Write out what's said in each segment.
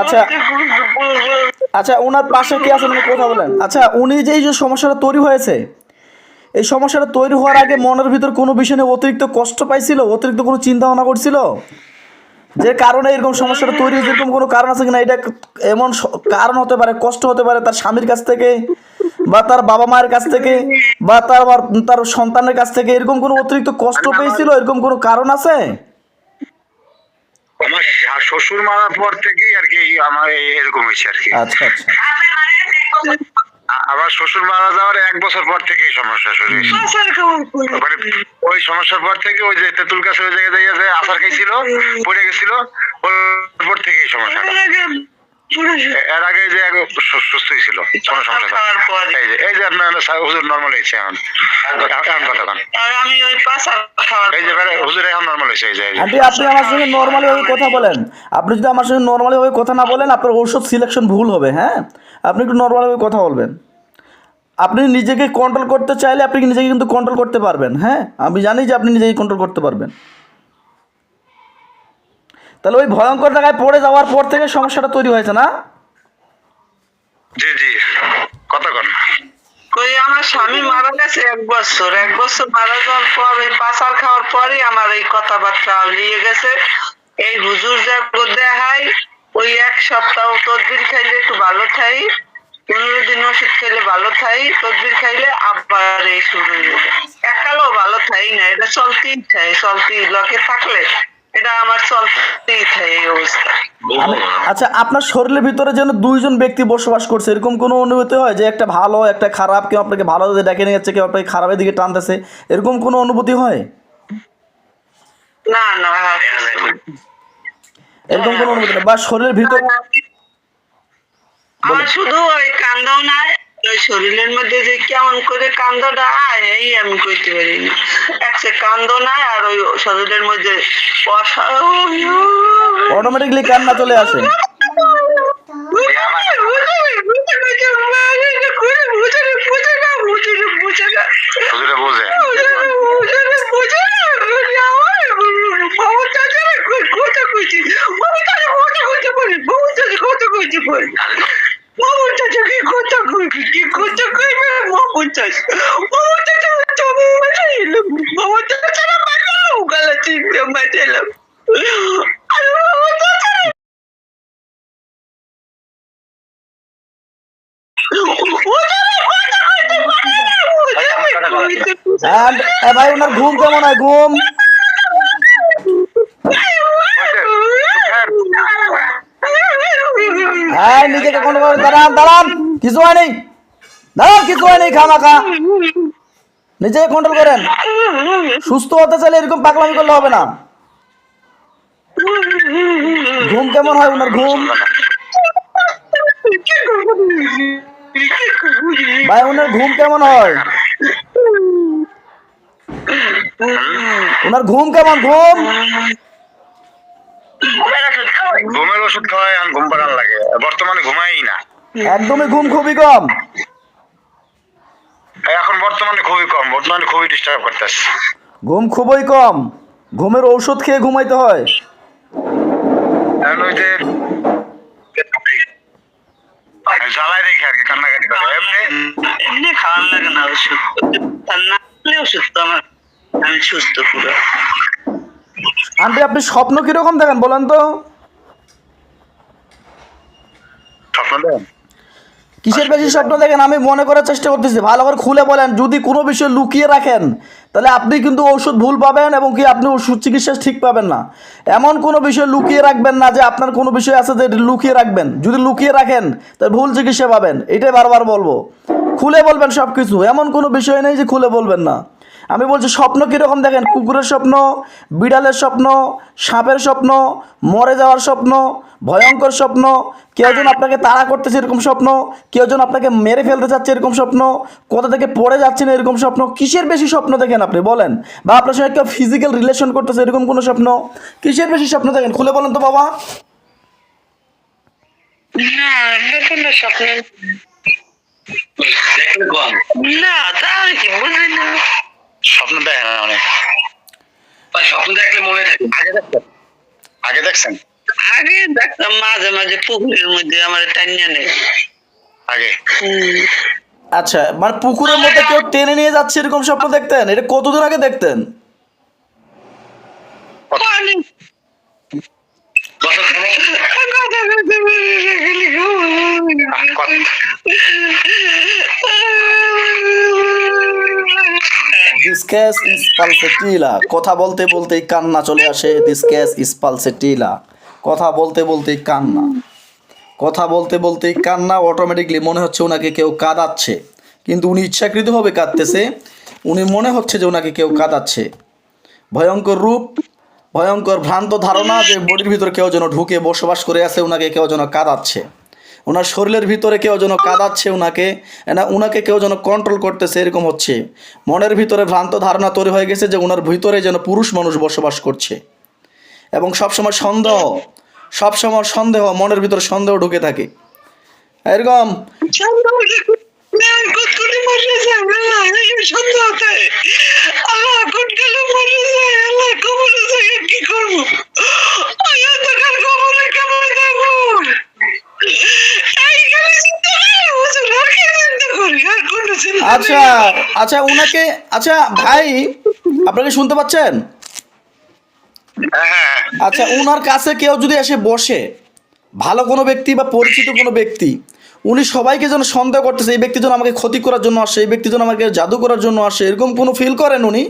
আচ্ছা আচ্ছা, ওনার পাশে কে আছেন উনি কথা বলেন। আচ্ছা, উনি যে এই যে সমস্যাটা তৈরি হয়েছে, এই সমস্যাটা তৈরি হওয়ার আগে মনের ভিতর কোনো বিষয় নিয়ে অতিরিক্ত কষ্ট পাইছিল, অতিরিক্ত কোনো চিন্তা ভাবনা করছিল যে কারণে এরকম সমস্যাটা তৈরি হয়েছে, এরকম কোনো কারণ আছে কিনা? এটা এমন কারণ হতে পারে, কষ্ট হতে পারে তার স্বামীর কাছ থেকে, বা তার বাবা মায়ের কাছ থেকে, বা তার সন্তানের কাছ থেকে, এরকম কোনো অতিরিক্ত কষ্ট পেয়েছিল, এরকম কোনো কারণ আছে? আমার শ্বশুর মারার পর থেকেই আর কি আমার এরকম হয়েছে আর কি। আচ্ছা আচ্ছা। আমার শ্বশুর মারা যাওয়ার 1 বছর পর থেকে এই সমস্যা শুরু হয়েছে। ওই সমস্যার পর থেকে ওই যে তেঁতুল গাছে ওই জায়গায় যে আচার খাইছিল, পড়ে গেছিল, ওর পর থেকে এই সমস্যা। এর আগে যে সুস্থ হয়েছিল কোনো সমস্যা, এই যে আপনার হুজুর নর্মাল হয়েছে এখন কথা বলেন। আমি ওই এই যে হুজুর এখন নর্মাল হয়েছে। এই যে আন্টি, আপনি আমার সঙ্গে নর্মালি ভাবে কথা বলেন। আপনি যদি আমার সঙ্গে নর্মালি ভাবে কথা না বলেন, আপনার ঔষধ সিলেকশন ভুল হবে। হ্যাঁ, আপনি একটু নর্মালি ভাবে কথা বলবেন। আপনি নিজেকে কন্ট্রোল করতে চাইলে আপনি নিজেকে কিন্তু কন্ট্রোল করতে পারবেন। হ্যাঁ, আমি জানি যে আপনি নিজেকে কন্ট্রোল করতে পারবেন। তাহলে ওই ভয়ঙ্কর জায়গায় পড়ে যাওয়ার পর থেকে সমস্যাটা তৈরি হয়েছে না? জি জি, কথা কন। কই আমার স্বামী মারা গেছে 1 বছর মারা যাওয়ার পর এই পাচার খাওয়ার পরই আমার এই কথাবার্তা লিয়ে গেছে। এই হুজুর যা দেখায় ওই 1 সপ্তাহ তদবির খাইলে একটু ভালো থাই, 15 দিন ওষুধ খাইলে ভালো থাই, তদবির খাইলে আবার এই শুরু হয়ে যায়। একালেও ভালো থাই না, এটা চলতেই লকে থাকলে এটা আমার চলতেই থাকে এই অবস্থা। আচ্ছা, আপনার শরীরের ভিতরে যেন 2 জন ব্যক্তি বসবাস করছে, এরকম কোনো অনুভূতি হয় যে একটা ভালো একটা খারাপ, কেউ আপনাকে ভালো দিকে ডেকে নিয়ে যাচ্ছে, কেউ আপনাকে খারাপের দিকে টানতেছে, এরকম কোনো অনুভূতি হয়? না না, এরকম কোনো অনুভূতি না? বা শরীরের ভিতর আমার শুধু ওই কান্দাও নাই, ওই শরীরের মধ্যে যে কেমন করে কান্দটা আয় এই আমি কইতে পারি না। একটা কান্দ নাই আর ওই শরীরের মধ্যে অটোমেটিকলি কান্না চলে আসে। ভাই, ওনার ঘুম কেমন হয়? ঘুম হ্যাঁ, নিজেকে কোন দাঁড়ান দাঁড়ান, কিছু হয় নেই, দাঁড়ান, কিছু হয় নেই, খামাখা নিজেকে কন্ট্রোল করেন। সুস্থ হতে চাইলে এরকম পাগলামি করলে হবে না। ঘুম কেমন হয় ওনার? ঘুম ভাই, ওনার ঘুম কেমন হয়? ওনার ঘুম কেমন? ঘুমের ওষুধ খাওয়াই আর ঘুম পাড়ার লাগে, বর্তমানে ঘুমাই না, একদমই ঘুম খুবই কম। এখন বর্তমানে খুবই ডিস্টার্ব করতেছে। ঘুম খুবই কম, ঘুমের ঔষধ খেয়ে ঘুমাইতে হয়। ওই যে জ্বালাই রেখে আর কি কান্নাকাটি করে, এমনি খাওয়ার লাগে না ওষুধ, ওষুধ তো আমার আমি সুস্থ পুরো। আন্টি, আপনি স্বপ্ন কিরকম দেখেন বলেন তো? স্বপ্ন দেখেন? কিসের বেশি স্বপ্ন দেখেন? আমি মনে করার চেষ্টা করতেছি, ভালো করে খুলে বলেন। যদি কোনো বিষয় লুকিয়ে রাখেন তাহলে আপনি কিন্তু ওষুধ ভুল পাবেন, এবং কি আপনি ওষুধ চিকিৎসা ঠিক পাবেন না। এমন কোনো বিষয় লুকিয়ে রাখবেন না যে আপনার কোনো বিষয় আছে যে লুকিয়ে রাখবেন। যদি লুকিয়ে রাখেন তাহলে ভুল চিকিৎসা পাবেন। এটাই বারবার বলবো, খুলে বলবেন সব কিছু। এমন কোনো বিষয় নেই যে খুলে বলবেন না। আমি বলছি স্বপ্ন কীরকম দেখেন? কুকুরের স্বপ্ন, বিড়ালের স্বপ্ন, সাপের স্বপ্ন, মরে যাওয়ার স্বপ্ন, ভয়ঙ্কর স্বপ্ন, কেউ যেন আপনাকে তাড়া করতেছে এরকম স্বপ্ন, কেউ যেন আপনাকে মেরে ফেলতে চাচ্ছে এরকম স্বপ্ন, কোথা থেকে পড়ে যাচ্ছেন এরকম স্বপ্ন। কিসের বেশি স্বপ্ন দেখেন আপনি বলেন? বা আপনার সঙ্গে কেউ ফিজিক্যাল রিলেশন করতেছে এরকম কোনো স্বপ্ন? কিসের বেশি স্বপ্ন দেখেন খুলে বলেন তো বাবা। স্বপ্ন দেখেন অনেক। আগে দেখছেন? আগে দেখছেন? আগে দেখতাম মাঝে মাঝে পুকুরের মধ্যে আমার টানিয়া নেই। আগে আচ্ছা, মানে পুকুরের মধ্যে কেউ টেনে নিয়ে যাচ্ছে এরকম স্বপ্ন দেখতেন? এটা কতদিন আগে দেখতেন? অনেক বছর খানেক? কথা বলতে পারি না, দিস ক্যাস ইজ পালসেটিলা। কথা বলতে বলতেই কান্না চলে আসে। This cash is pulsatilla. কথা বলতে বলতেই কান্না, কথা বলতে বলতেই কান্না। অটোমেটিকলি মনে হচ্ছে ওনাকে কেউ কাঁদাচ্ছে, কিন্তু উনি ইচ্ছাকৃতভাবে কাঁদতেছে। উনি মনে হচ্ছে যে ওনাকে কেউ কাঁদাচ্ছে। ভয়ঙ্কর রূপ, ভয়ঙ্কর ভ্রান্ত ধারণা যে বডির ভিতরে কেউ যেন ঢুকে বসবাস করে আছে, ওনাকে কেউ যেন কাঁদাচ্ছে, ওনার শরীরের ভিতরে কেউ যেন কাঁদাচ্ছে ওনাকে, না ওনাকে কেউ যেন কন্ট্রোল করতেছে, এরকম হচ্ছে। মনের ভিতরে ভ্রান্ত ধারণা তৈরি হয়ে গেছে যে ওনার ভিতরে যেন পুরুষ মানুষ বসবাস করছে, এবং সবসময় সন্দেহ, সবসময় সন্দেহ, মনের ভিতরে সন্দেহ ঢুকে থাকে এরকম। কি করবো? আচ্ছা আচ্ছা, উনাকে, আচ্ছা ভাই আপনাকে শুনতে পাচ্ছেন? হ্যাঁ। আচ্ছা, উনার কাছে কেউ যদি এসে বসে, ভালো কোনো ব্যক্তি বা পরিচিত কোনো ব্যক্তি, উনি সবাইকে যেন সন্দেহ করতেছে এই ব্যক্তি যেন আমাকে ক্ষতি করার জন্য আসে, এই ব্যক্তি যেন আমাকে জাদু করার জন্য আসে, এরকম কোনো ফিল করেন উনি?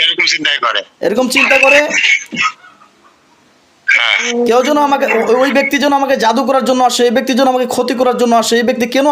এরকম চিন্তাই করে। এরকম চিন্তা করে হ্যাঁ। কেউ যেন আমাকে, ওই ব্যক্তি যেন আমাকে জাদু করার জন্য আসে, এই ব্যক্তি যেন আমাকে ক্ষতি করার জন্য আসে, এই ব্যক্তি কেন